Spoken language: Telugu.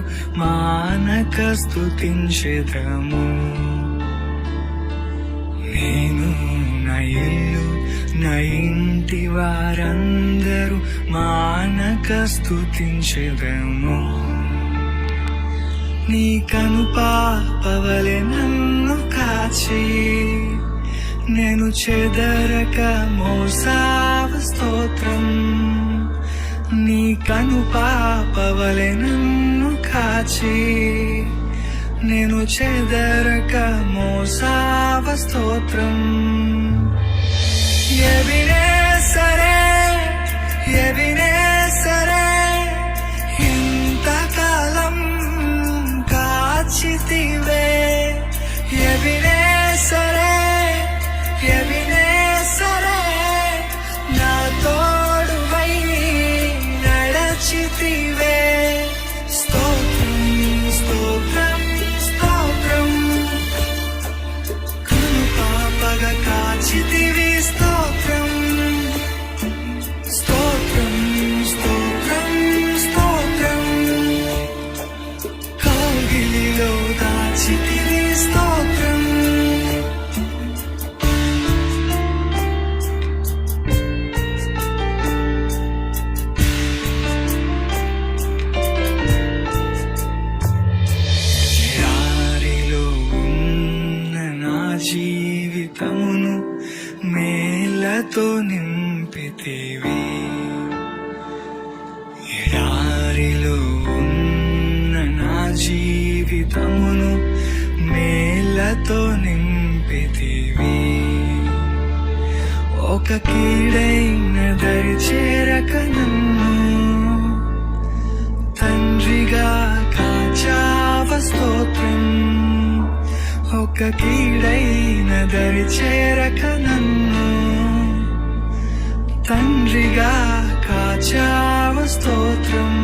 వారందరూ మానక స్తుతించెదము. నేను నా ఇల్లు నా ఇంటి వారందరూ మానక స్తుతించెదము. నీ కనుపాపవలె నన్ను కాచి నేను చెదరక మోసావ స్తోత్రం. నీ కనుపాపవలె నన్ను కాచి నేను చెదరక మోసావ స్తోత్రం. ఎబినేసరే ఎబినేసరే ఇంతకాలం కాచితివే. ఎబినేసరే ఎబినేసరే నా తోడువై నడచితివే. స్తోత్రం స్తోత్రం స్తోత్రం కనుపాపగా కాచితివి. స్తోత్రం స్తోత్రం స్తోత్రం స్తోత్రం కౌగిలిలో దాచితివి. స్తోత్రం ఎడారిలో ఉన్న నా జీవితమును మేలతో నింపితివి. ఎడారిలో ఉన్న నా జీవితమును మేలతో నింపితివి. ఒక కీడైన దరి చేరక నన్ను తండ్రిగా కాచావ. స్తోత్రం ఒక కీడైన దరి చేరక నన్ను తండ్రిగా కాచావ. స్తోత్రం